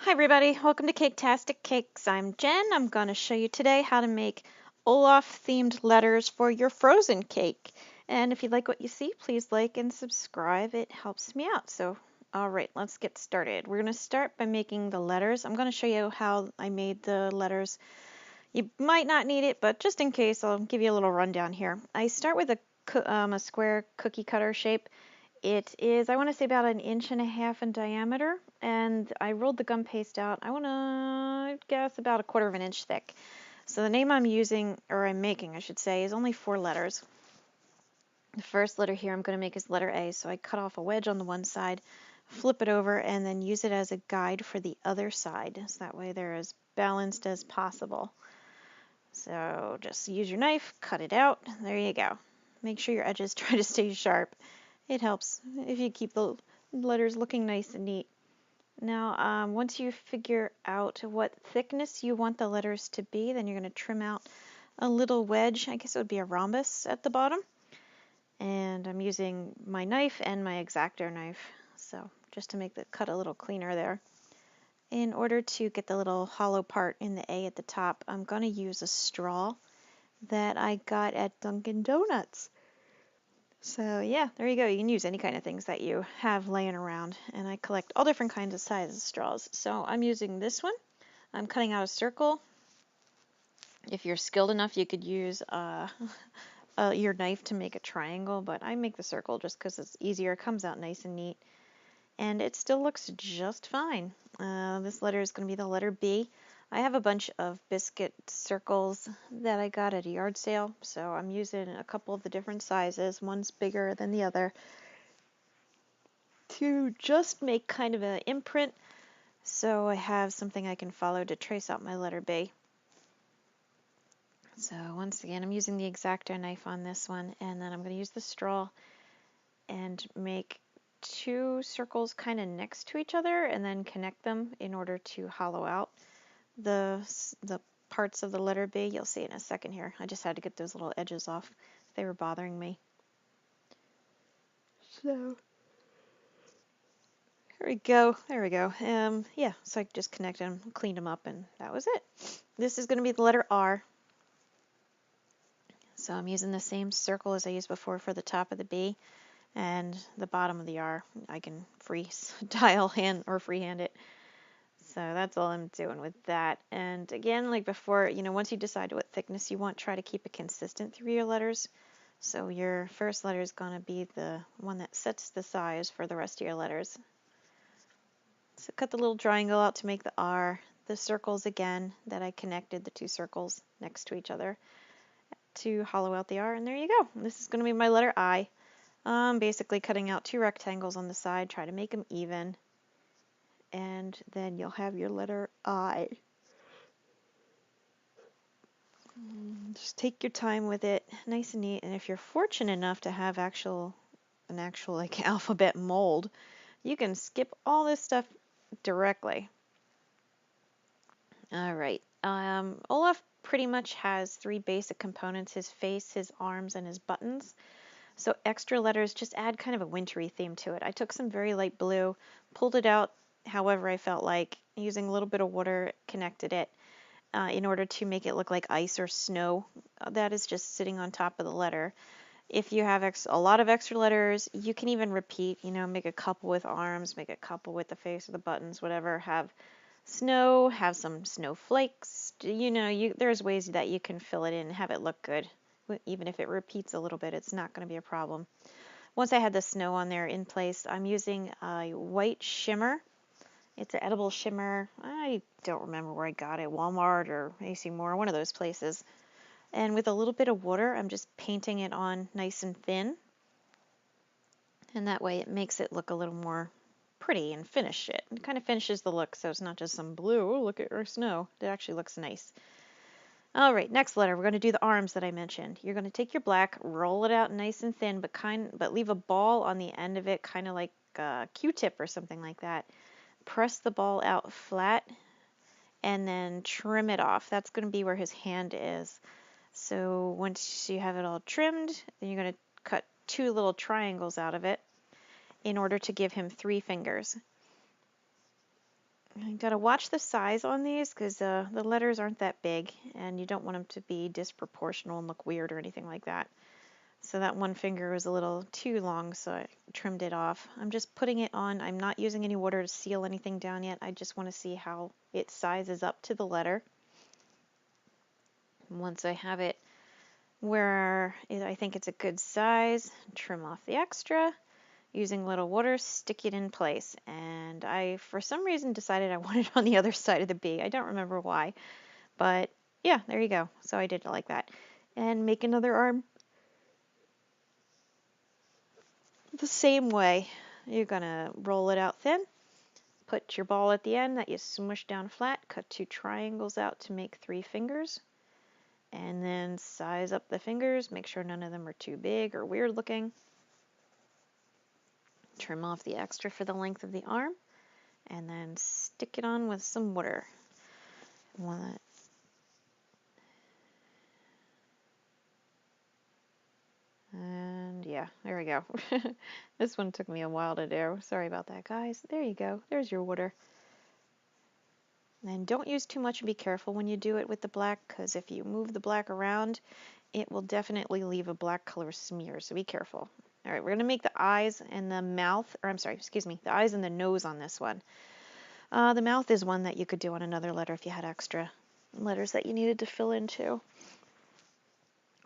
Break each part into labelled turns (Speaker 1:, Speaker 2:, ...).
Speaker 1: Hi everybody, welcome to Caketastic Cakes. I'm Jen. I'm going to show you today how to make Olaf themed letters for your frozen cake. And if you like what you see, please like and subscribe. It helps me out. So, alright, let's get started. We're going to start by making the letters. I'm going to show you how I made the letters. You might not need it, but just in case, I'll give you a little rundown here. I start with a square cookie cutter shape. It is, I want to say, about 1.5 inches in diameter, and I rolled the gum paste out. I want to guess about 1/4 inch thick. So the name I'm using, or I'm making, I should say, is only 4 letters. The first letter here I'm going to make is letter A, so I cut off a wedge on the one side, flip it over, and then use it as a guide for the other side, so that way they're as balanced as possible. So just use your knife, cut it out, there you go. Make sure your edges try to stay sharp. It helps if you keep the letters looking nice and neat. Now, once you figure out what thickness you want the letters to be, then you're going to trim out a little wedge. I guess it would be a rhombus at the bottom. And I'm using my knife and my X-Acto knife, so just to make the cut a little cleaner there. In order to get the little hollow part in the A at the top, I'm going to use a straw that I got at Dunkin' Donuts. So yeah, there you go. You can use any kind of things that you have laying around, and I collect all different kinds of sizes of straws. So I'm using this one. I'm cutting out a circle. If you're skilled enough, you could use your knife to make a triangle, but I make the circle just because it's easier. It comes out nice and neat, and it still looks just fine. This letter is going to be the letter B. I have a bunch of biscuit circles that I got at a yard sale, so I'm using a couple of the different sizes. One's bigger than the other to just make kind of an imprint, so I have something I can follow to trace out my letter B. So once again, I'm using the X-Acto knife on this one, and then I'm going to use the straw and make 2 circles kind of next to each other and then connect them in order to hollow out the parts of the letter B. You'll see in a second here. I just had to get those little edges off. They were bothering me. So there we go. There we go. Yeah, so I just connected them, cleaned them up, and that was it. This is going to be the letter R. So I'm using the same circle as I used before for the top of the B, and the bottom of the R. I can freehand it. So that's all I'm doing with that. And again, like before, once you decide what thickness you want, try to keep it consistent through your letters. So your first letter is going to be the one that sets the size for the rest of your letters. So cut the little triangle out to make the R. The circles again that I connected, the 2 circles next to each other, to hollow out the R, and there you go. This is going to be my letter I. Basically cutting out 2 rectangles on the side, try to make them even, and then you'll have your letter I. Just take your time with it, nice and neat, and if you're fortunate enough to have an actual like alphabet mold, you can skip all this stuff directly. Alright, Olaf pretty much has 3 basic components: his face, his arms, and his buttons. So extra letters just add kind of a wintry theme to it. I took some very light blue, pulled it out however I felt like, using a little bit of water, connected it in order to make it look like ice or snow. That is just sitting on top of the letter. If you have a lot of extra letters, you can even repeat, make a couple with arms, make a couple with the face or the buttons, whatever. Have snow, have some snowflakes. There's ways that you can fill it in and have it look good. Even if it repeats a little bit, it's not going to be a problem. Once I had the snow on there in place, I'm using a white shimmer. It's an edible shimmer. I don't remember where I got it, Walmart or AC Moore, one of those places. And with a little bit of water, I'm just painting it on nice and thin. And that way it makes it look a little more pretty and finish it. It kind of finishes the look, so it's not just some blue, oh, look at our snow. It actually looks nice. All right, next letter, we're going to do the arms that I mentioned. You're going to take your black, roll it out nice and thin, but leave a ball on the end of it, kind of like a Q-tip or something like that. Press the ball out flat and then trim it off. That's going to be where his hand is. So once you have it all trimmed, then you're going to cut 2 little triangles out of it in order to give him 3 fingers. You gotta watch the size on these because the letters aren't that big and you don't want them to be disproportional and look weird or anything like that. So that one finger was a little too long, so I trimmed it off. I'm just putting it on. I'm not using any water to seal anything down yet. I just want to see how it sizes up to the letter. Once I have it where I think it's a good size, trim off the extra. Using a little water, stick it in place. And I, for some reason, decided I wanted it on the other side of the B. I don't remember why, but yeah, there you go. So I did it like that. And make another arm the same way. You're gonna roll it out thin, put your ball at the end that you smush down flat, cut 2 triangles out to make 3 fingers, and then size up the fingers, make sure none of them are too big or weird looking. Trim off the extra for the length of the arm, and then stick it on with some water. And yeah, there we go. This one took me a while to do. Sorry about that, guys. There you go. There's your water. And don't use too much and be careful when you do it with the black, because if you move the black around, it will definitely leave a black color smear, so be careful. All right, we're going to make the eyes and the mouth, or I'm sorry, excuse me, the eyes and the nose on this one. The mouth is one that you could do on another letter if you had extra letters that you needed to fill in too.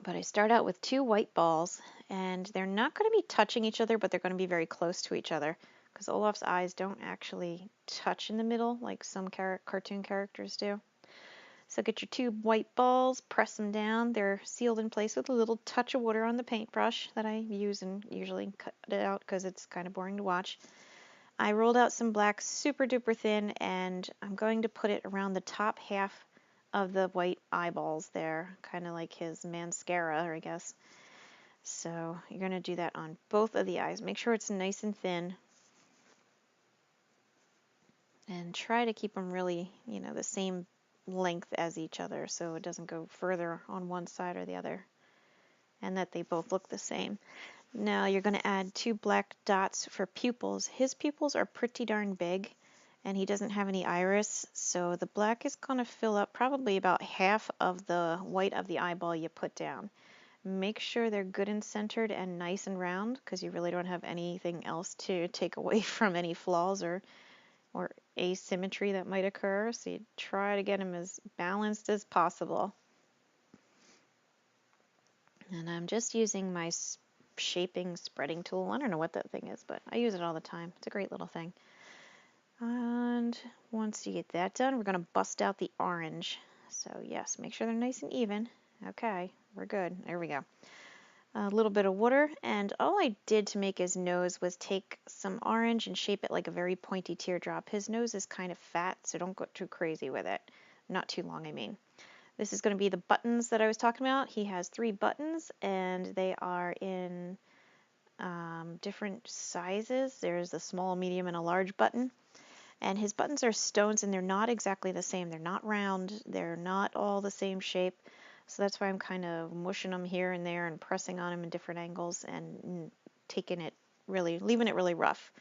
Speaker 1: But I start out with 2 white balls, and they're not going to be touching each other, but they're going to be very close to each other, because Olaf's eyes don't actually touch in the middle like some cartoon characters do. So get your 2 white balls, press them down. They're sealed in place with a little touch of water on the paintbrush that I use and usually cut it out because it's kind of boring to watch. I rolled out some black super duper thin, and I'm going to put it around the top half of the white eyeballs there, kind of like his mascara, I guess. So you're going to do that on both of the eyes. Make sure it's nice and thin. And try to keep them really, the same length as each other so it doesn't go further on one side or the other. And that they both look the same. Now you're going to add 2 black dots for pupils. His pupils are pretty darn big, and he doesn't have any iris, so the black is going to fill up probably about half of the white of the eyeball you put down. Make sure they're good and centered and nice and round, because you really don't have anything else to take away from any flaws or asymmetry that might occur, so you try to get them as balanced as possible. And I'm just using my shaping spreading tool. I don't know what that thing is, but I use it all the time. It's a great little thing. And once you get that done, we're going to bust out the orange. So yes, make sure they're nice and even. Okay, we're good. There we go. A little bit of water, and all I did to make his nose was take some orange and shape it like a very pointy teardrop. His nose is kind of fat, so don't go too crazy with it. Not too long, I mean. This is going to be the buttons that I was talking about. He has 3 buttons, and they are in different sizes. There's a small, medium, and a large button. And his buttons are stones, and they're not exactly the same. They're not round. They're not all the same shape. So that's why I'm kind of mushing them here and there and pressing on them in different angles and leaving it really rough.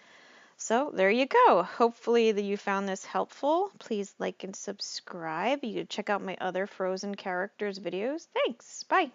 Speaker 1: So there you go. Hopefully you found this helpful. Please like and subscribe. You can check out my other Frozen characters videos. Thanks. Bye.